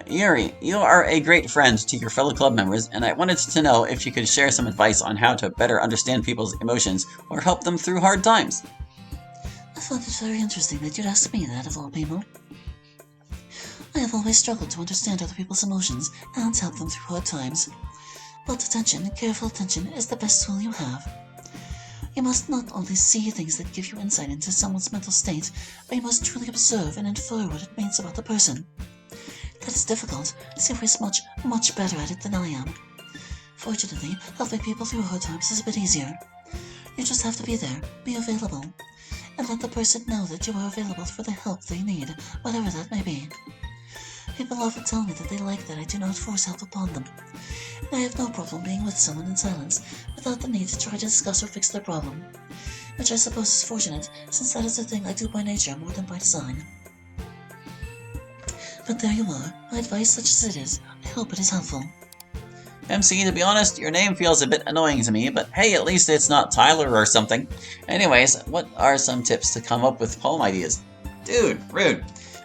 Yuri, you are a great friend to your fellow club members, and I wanted to know if you could share some advice on how to better understand people's emotions or help them through hard times. I found it very interesting that you'd ask me that of all people. I have always struggled to understand other people's emotions and help them through hard times. But attention, careful attention, is the best tool you have. You must not only see things that give you insight into someone's mental state, but you must truly observe and infer what it means about the person. That is difficult, as Yuri is much better at it than I am. Fortunately, helping people through hard times is a bit easier. You just have to be there, be available, and let the person know that you are available for the help they need, whatever that may be. People often tell me that they like that I do not force help upon them, and I have no problem being with someone in silence, without the need to try to discuss or fix their problem, which I suppose is fortunate, since that is a thing I do by nature more than by design. But there you are, my advice such as it is. I hope it is helpful. MC, to be honest, your name feels a bit annoying to me, but hey, at least it's not Tyler or something. Anyways, what are some tips to come up with poem ideas? Dude, rude.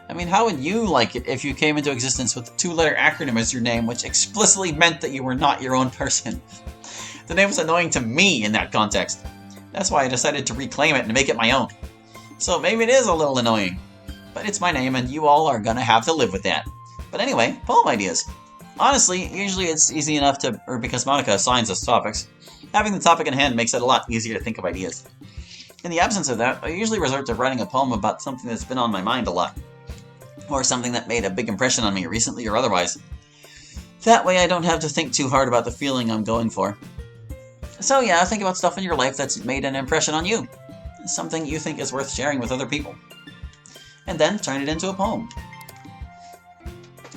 I mean, how would you like it if you came into existence with a 2-letter acronym as your name, which explicitly meant that you were not your own person? The name was annoying to me in that context. That's why I decided to reclaim it and make it my own. So maybe it is a little annoying. But it's my name, and you all are gonna have to live with that. But anyway, poem ideas. Honestly, usually it's easy enough to, or because Monica assigns us topics, having the topic in hand makes it a lot easier to think of ideas. In the absence of that, I usually resort to writing a poem about something that's been on my mind a lot, or something that made a big impression on me recently or otherwise. That way I don't have to think too hard about the feeling I'm going for. So yeah, think about stuff in your life that's made an impression on you. Something you think is worth sharing with other people. And then turn it into a poem.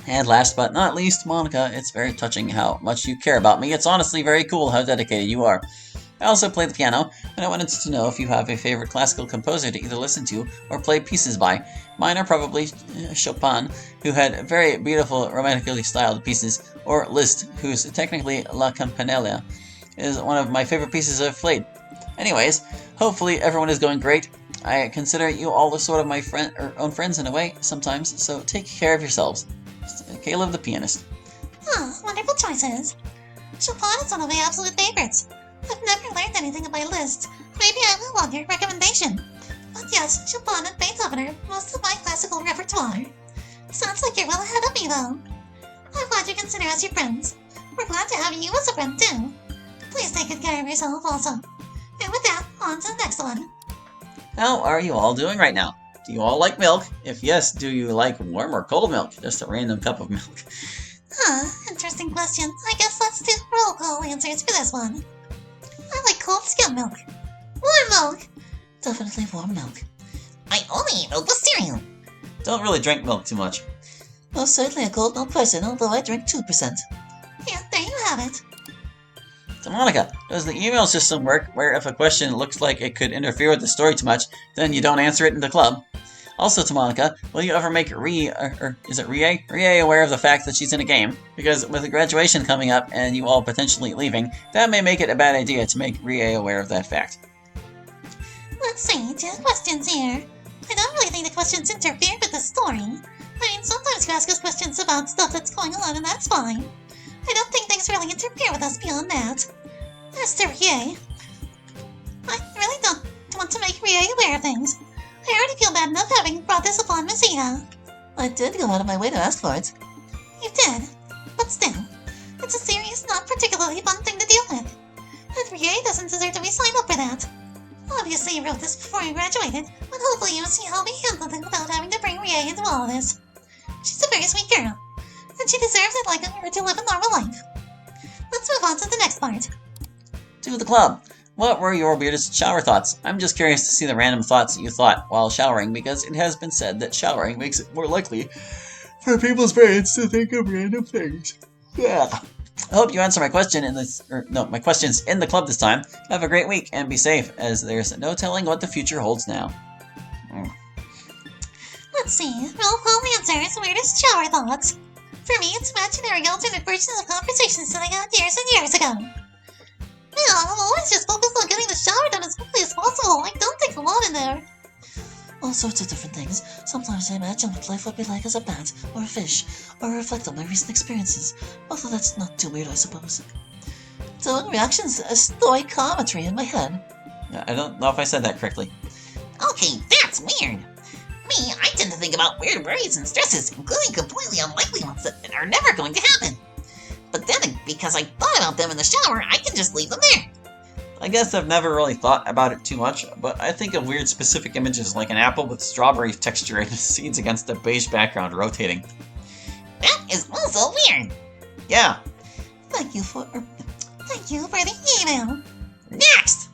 And last but not least, Monica, it's very touching how much you care about me. It's honestly very cool how dedicated you are. I also play the piano, and I wanted to know if you have a favorite classical composer to either listen to or play pieces by. Mine are probably Chopin, who had very beautiful romantically styled pieces, or Liszt, whose technically La Campanella is one of my favorite pieces I've played. Anyways, hopefully everyone is going great. I consider you all the sort of my own friends in a way, sometimes, so take care of yourselves. Caleb the pianist. Wonderful choices. Chopin is one of my absolute favorites. I've never learned anything about Liszt. Maybe I will on your recommendation. But yes, Chopin and Beethoven are most of my classical repertoire. Sounds like you're well ahead of me, though. I'm glad you consider us your friends. We're glad to have you as a friend, too. Please take good care of yourself, also. And with that, on to the next one. How are you all doing right now? Do you all like milk? If yes, do you like warm or cold milk? Just a random cup of milk. Interesting question. I guess let's do roll call answers for this one. I like cold skim milk. Warm milk. Definitely warm milk. I only eat milk with cereal. Don't really drink milk too much. Most certainly a cold milk person, although I drink 2%. Yeah, there you have it. So Monica, does the email system work where if a question looks like it could interfere with the story too much, then you don't answer it in the club? Also to Monica, will you ever make Rie aware of the fact that she's in a game? Because with the graduation coming up and you all potentially leaving, that may make it a bad idea to make Rie aware of that fact. Let's see, 2 questions here. I don't really think the questions interfere with the story. I mean, sometimes you ask us questions about stuff that's going on and that's fine. I don't think things really interfere with us beyond that. As to Rie, I really don't want to make Rie aware of things. I already feel bad enough having brought this upon Messina. I did go out of my way to ask for it. You did, but still, it's a serious, not particularly fun thing to deal with. And Rie doesn't deserve to be signed up for that. Obviously you wrote this before you graduated, but hopefully you'll see how we handled it without having to bring Rie into all of this. She's a very sweet girl, and she deserves it like her to live a normal life. Let's move on to the next part. To the club. What were your weirdest shower thoughts? I'm just curious to see the random thoughts that you thought while showering, because it has been said that showering makes it more likely for people's brains to think of random things. Yeah. I hope you answer my question my questions in the club this time. Have a great week and be safe, as there's no telling what the future holds now. Let's see. Roll call answers. Weirdest shower thoughts. For me, it's imaginary alternate versions of conversations that I got years and years ago. Yeah, I'm always just focused on getting the shower done as quickly as possible. I don't take a lot in there. All sorts of different things. Sometimes I imagine what life would be like as a bat, or a fish, or reflect on my recent experiences. Although that's not too weird, I suppose. Doing reactions stoichiometry in my head. I don't know if I said that correctly. Okay, that's weird. Me, I tend to think about weird worries and stresses, including completely unlikely ones that are never going to happen. But then, because I thought about them in the shower, I can just leave them there. I guess I've never really thought about it too much, but I think of weird specific images like an apple with strawberry texture and seeds against a beige background rotating. That is also weird. Yeah. Thank you for the email. Next!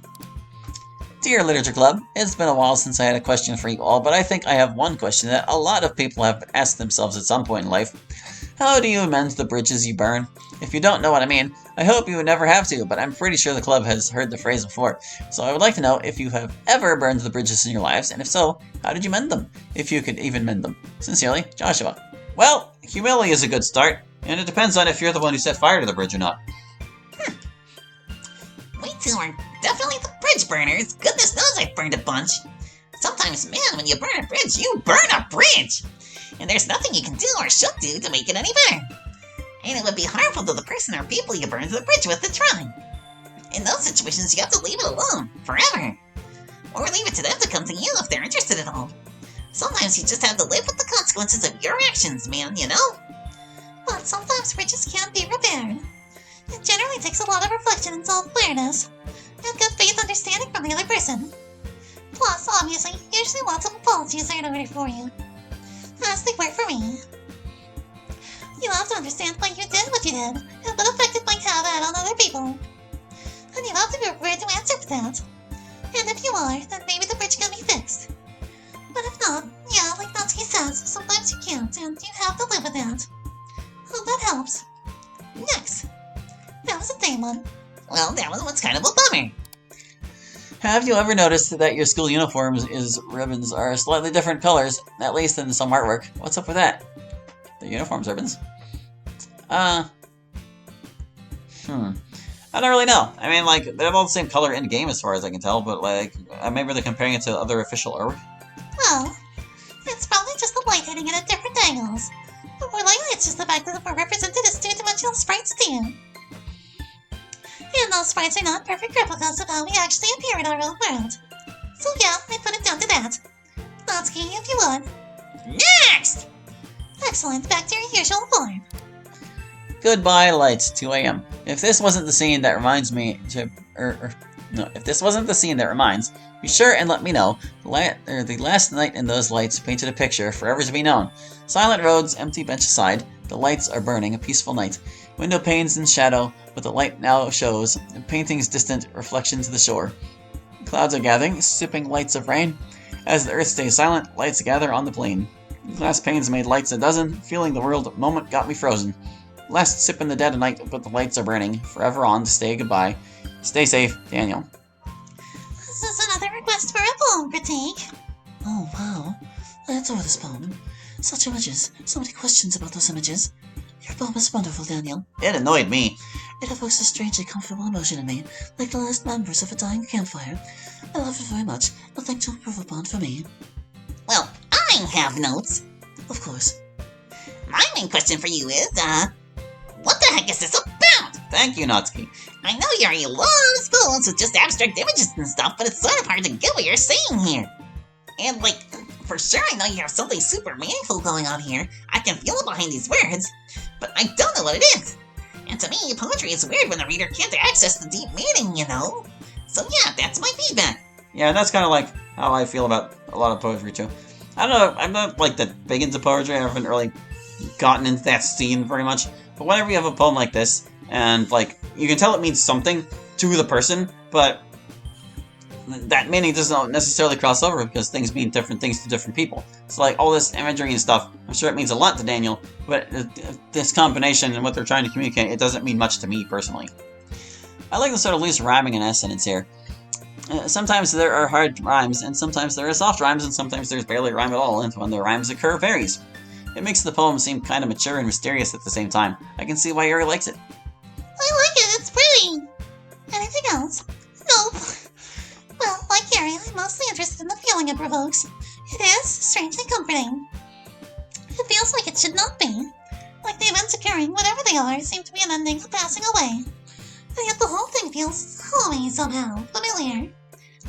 Dear Literature Club, it's been a while since I had a question for you all, but I think I have one question that a lot of people have asked themselves at some point in life. How do you amend the bridges you burn? If you don't know what I mean, I hope you would never have to, but I'm pretty sure the club has heard the phrase before. So I would like to know if you have ever burned the bridges in your lives, and if so, how did you mend them? If you could even mend them. Sincerely, Joshua. Well, humility is a good start, and it depends on if you're the one who set fire to the bridge or not. We two are definitely the bridge burners. Goodness knows I've burned a bunch. Sometimes, man, when you burn a bridge, you burn a bridge! And there's nothing you can do or should do to make it any better. And it would be harmful to the person or people you burned the bridge with to try. In those situations, you have to leave it alone, forever. Or leave it to them to come to you if they're interested at all. Sometimes you just have to live with the consequences of your actions, man, you know? But sometimes bridges can't be repaired. It generally takes a lot of reflection and self-awareness, and good faith understanding from the other person. Plus, obviously, usually lots of apologies are in order for you. As they were for me. You have to understand why you did what you did, and what effect it might have had on other people. And you have to be prepared to answer for that. And if you are, then maybe the bridge can be fixed. But if not, yeah, like Natsuki says, sometimes you can't, and you have to live with that. Hope that helps. Next. That was a tame one. Well, that was what's kind of a bummer. Have you ever noticed that your school uniforms' ribbons are slightly different colors, at least in some artwork? What's up with that? The uniforms ribbons? I don't really know. I mean, like, they're all the same color in-game as far as I can tell, but, like, maybe they're comparing it to other official artwork? Well, it's probably just the light hitting it at different angles. But more likely it's just the fact that we're represented as two-dimensional sprites too. And those sprites are not perfect replicas of how we actually appear in our real world. So yeah, I put it down to that. Natsuki, if you would. Next! Excellent, back to your usual form. Goodbye, lights, 2 a.m. If this wasn't the scene that reminds me to... if this wasn't the scene that reminds, be sure and let me know. The last night in those lights painted a picture forever to be known. Silent roads, empty bench aside, the lights are burning, a peaceful night. Window panes in shadow, but the light now shows, paintings distant, reflection to the shore. Clouds are gathering, sipping lights of rain. As the earth stays silent, lights gather on the plain. Glass panes made lights a dozen, feeling the world moment got me frozen. Last sip in the dead of night, but the lights are burning, forever on to stay goodbye. Stay safe, Daniel. This is another request for a poem critique. Oh wow, I adore this poem. Such images, so many questions about those images. Your poem is wonderful, Daniel. It annoyed me. It evokes a strangely comfortable emotion in me, like the last members of a dying campfire. I love it very much, nothing to improve upon for me. Well, I have notes. Of course. My main question for you is, what the heck is this about? Thank you, Natsuki. I know you already love spoons with just abstract images and stuff, but it's sort of hard to get what you're saying here. And, like, for sure I know you have something super meaningful going on here. I can feel it behind these words, but I don't know what it is. And to me, poetry is weird when the reader can't access the deep meaning, you know? So yeah, that's my feedback. Yeah, that's kind of like how I feel about a lot of poetry, too. I don't know, I'm not, like, that big into poetry. I haven't really gotten into that scene very much. But whenever you have a poem like this, and, like, you can tell it means something to the person, but that meaning doesn't necessarily cross over because things mean different things to different people. So, like, all this imagery and stuff, I'm sure it means a lot to Daniel, but this combination and what they're trying to communicate, it doesn't mean much to me, personally. I like the sort of loose rhyming and assonance here. Sometimes there are hard rhymes, and sometimes there are soft rhymes, and sometimes there's barely a rhyme at all, and when the rhymes occur varies. It makes the poem seem kind of mature and mysterious at the same time. I can see why Yuri likes it. I like it, it's pretty. Anything else? Nope. Well, like Yuri, I'm mostly interested in the feeling it provokes. It is strangely comforting. It feels like it should not be. Like the events occurring, whatever they are, seem to be an ending of passing away. And yet the whole thing feels homey somehow, familiar.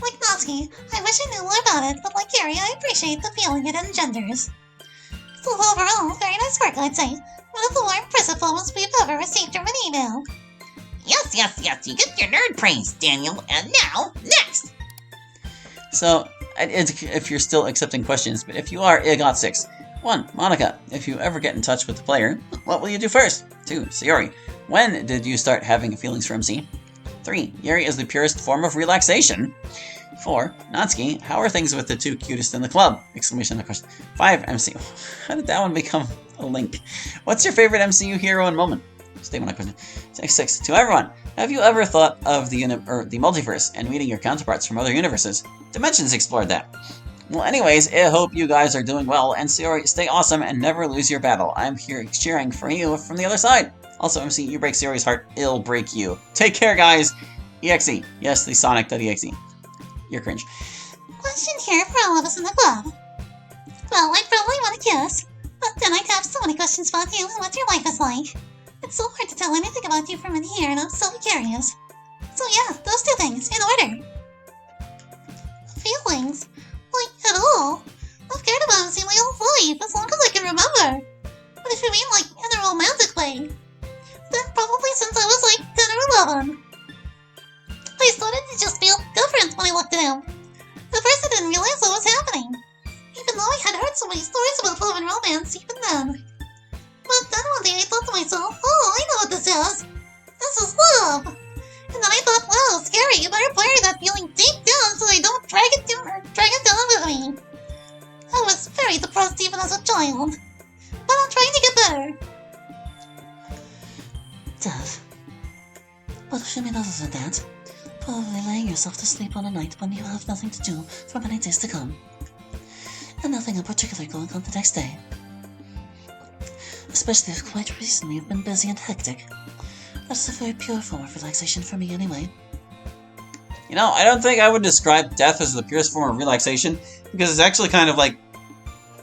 Like Natsuki, I wish I knew more about it, but like Yuri, I appreciate the feeling it engenders. So overall, very nice work, I'd say. One of the more impressive moments we've ever received from an email. Yes, you get your nerd praise, Daniel. And now, next! So, if you're still accepting questions, but if you are, it got 6. 1. Monica, if you ever get in touch with the player, what will you do first? 2. Sayori, when did you start having feelings for MC? 3. Yuri is the purest form of relaxation. 4. Natsuki, how are things with the 2 cutest in the club? Exclamation question. 5. MC, how did that one become a link? What's your favorite MCU hero and moment? Statement question. 6. To everyone, have you ever thought of the multiverse and meeting your counterparts from other universes? Dimensions explored that. Well, anyways, I hope you guys are doing well, and Sayori, stay awesome and never lose your battle. I'm here cheering for you from the other side. Also, MC, you break Sayori's heart, it'll break you. Take care, guys! EXE. Yes, the Sonic.exe. You're cringe. Question here for all of us in the club. Well, I'd probably want to kiss, but then I'd have so many questions about you and what your life is like. It's so hard to tell anything about you from in here, and I'm so curious. So yeah, those 2 things, in order. Feelings? Like, at all? I've cared about MC my whole life, as long as I can remember. But if you mean, like, in a romantic way, then probably since I was, like, 10 or 11. I started to just feel different when I looked at him. At first I didn't realize what was happening, even though I had heard so many stories about love and romance even then. But then one day I thought to myself, oh, I know what this is. This is love. And then I thought, wow, scary, you better bury that feeling deep down so I don't drag it down with me. I was very depressed even as a child. But I'm trying to get better. Death. What if you mean other than that? Probably laying yourself to sleep on a night when you have nothing to do for many days to come. And nothing in particular going on the next day. Especially if quite recently you've been busy and hectic. That's a very pure form of relaxation for me anyway. You know, I don't think I would describe death as the purest form of relaxation, because it's actually kind of like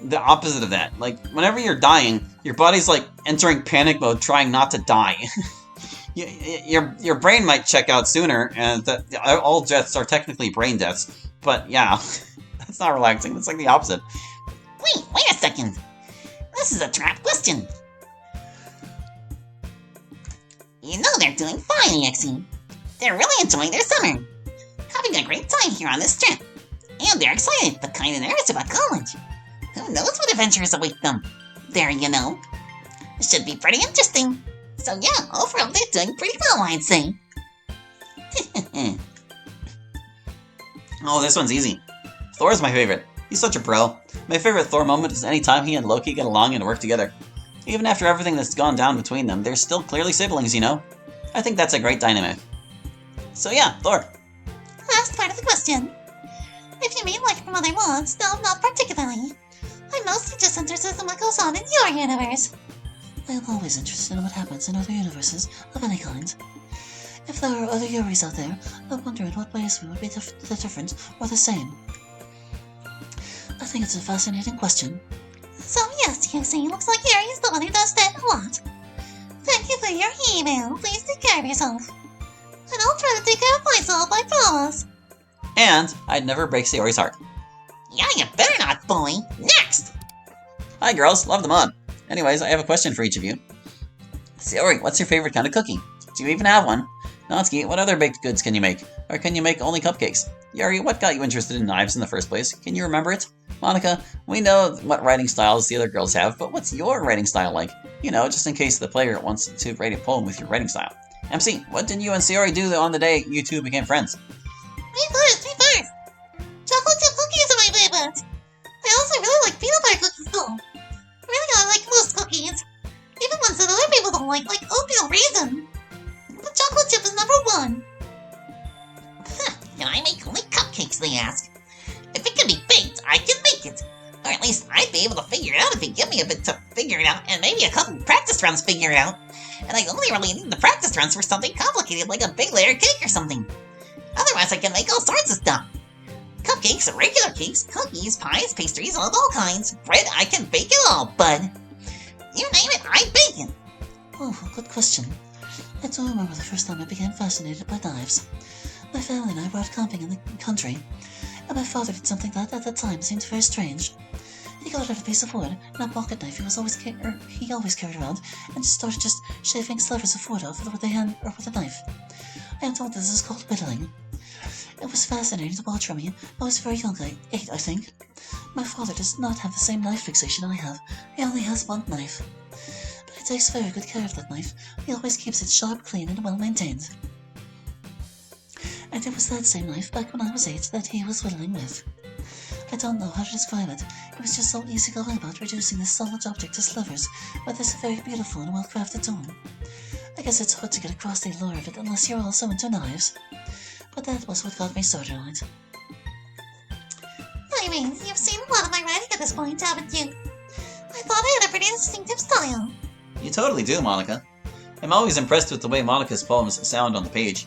the opposite of that. Like, whenever you're dying, your body's like entering panic mode, trying not to die. Your brain might check out sooner, and all deaths are technically brain deaths. But yeah, that's not relaxing. That's like the opposite. Wait a second. This is a trap question. You know they're doing fine, EXE. They're really enjoying their summer. Having a great time here on this trip. And they're excited, but kinda nervous about college. Who knows what adventures await them? There, you know. It should be pretty interesting. So yeah, overall they're doing pretty well, I'd say. Oh, this one's easy. Thor's my favorite. He's such a bro. My favorite Thor moment is any time he and Loki get along and work together. Even after everything that's gone down between them, they're still clearly siblings, you know? I think that's a great dynamic. So yeah, Thor. Last part of the question. If you mean life from other worlds, no, not particularly. I'm mostly just interested in what goes on in your universe. I am always interested in what happens in other universes of any kind. If there are other Yuris out there, I wonder in what ways we would be different or the same. I think it's a fascinating question. So yes, Yusi, looks like Yuri is the one who does that a lot. Thank you for your email. Please take care of yourself. And I'll try to take care of myself, I promise. And I'd never break Sayori's heart. Yeah, you better not, boy. Next! Hi girls, love the mod. Anyways, I have a question for each of you. Sayori, what's your favorite kind of cookie? Do you even have one? Natsuki, what other baked goods can you make? Or can you make only cupcakes? Yuri, what got you interested in knives in the first place? Can you remember it? Monica, we know what writing styles the other girls have, but what's your writing style like? You know, just in case the player wants to write a poem with your writing style. MC, what did you and Sayori do on the day you two became friends? Me first. Chocolate chip cookies are my favorite. I also really like peanut butter cookies too. Really, I like most cookies. Even ones that other people don't like oatmeal raisin. But chocolate chip is number 1. Can I make only cupcakes, they ask. If it can be baked, I can make it. Or at least I'd be able to figure it out if you give me a bit to figure it out, and maybe a couple practice runs figure it out. And I only really need the practice runs for something complicated like a big layer cake or something. Otherwise I can make all sorts of stuff. Cupcakes, regular cakes, cookies, pies, pastries of all kinds. Bread, I can bake it all, bud. You name it, I bake it. Oh, good question. I do remember the first time I became fascinated by knives. My family and I were out camping in the country, and my father did something that, at the time, seemed very strange. He got out a piece of wood and a pocket knife he always carried around, and just started shaving slivers of wood off with a hand or with a knife. I am told this is called whittling. It was fascinating to watch from me. I was very young, 8, I think. My father does not have the same knife fixation I have. He only has one knife. But he takes very good care of that knife. He always keeps it sharp, clean, and well maintained. And it was that same knife, back when I was 8, that he was whittling with. I don't know how to describe it. It was just so easygoing about reducing this solid object to slivers with this very beautiful and well-crafted tool. I guess it's hard to get across the allure of it unless you're also into knives. But that was what got me started on it. I mean, you've seen a lot of my writing at this point, haven't you? I thought I had a pretty distinctive style. You totally do, Monica. I'm always impressed with the way Monica's poems sound on the page.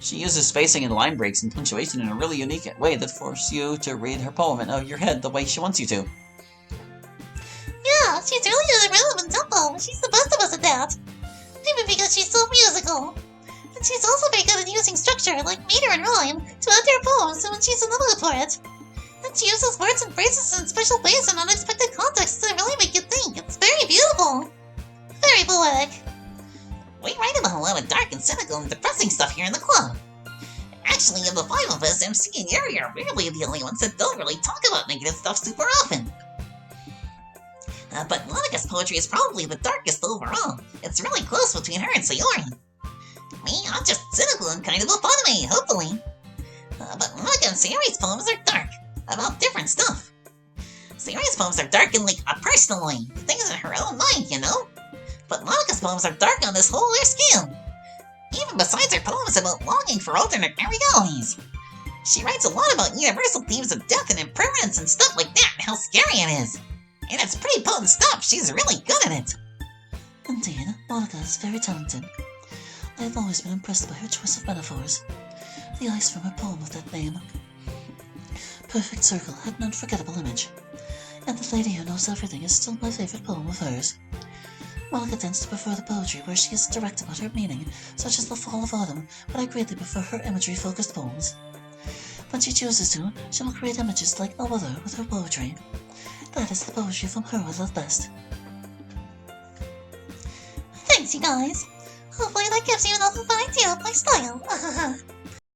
She uses spacing and line breaks and punctuation in a really unique way that forces you to read her poem out of your head the way she wants you to. Yeah, she's really in a rhythm and tempo. She's the best of us at that. Maybe because she's so musical. And she's also very good at using structure, like meter and rhyme, to add to her poems when she's in the mood for it. And she uses words and phrases in special ways and unexpected contexts that really make you think. It's very beautiful. Very poetic. We write about a lot of dark and cynical and depressing stuff here in the club. Actually, of the 5 of us, MC and Yuri are really the only ones that don't really talk about negative stuff super often. But Monica's poetry is probably the darkest overall. It's really close between her and Sayori. Me, I'm just cynical and kind of a fun of me, hopefully. But Monica and Sayori's poems are dark, about different stuff. Sayori's poems are dark in like a personal way, things in her own mind, you know? But Monica's poems are dark on this whole other scale. Even besides her poems about longing for alternate realities. She writes a lot about universal themes of death and impermanence and stuff like that and how scary it is. And it's pretty potent stuff, she's really good at it. Indeed, Monica is very talented. I have always been impressed by her choice of metaphors. The ice from her poem of that name. Perfect Circle had an unforgettable image. And The Lady Who Knows Everything is still my favorite poem of hers. Monica tends to prefer the poetry where she is direct about her meaning, such as The Fall of Autumn, but I greatly prefer her imagery-focused poems. When she chooses to, she will create images like no other with her poetry. That is the poetry from her I love best. Thanks, you guys. Hopefully that gives you enough of an idea of my style.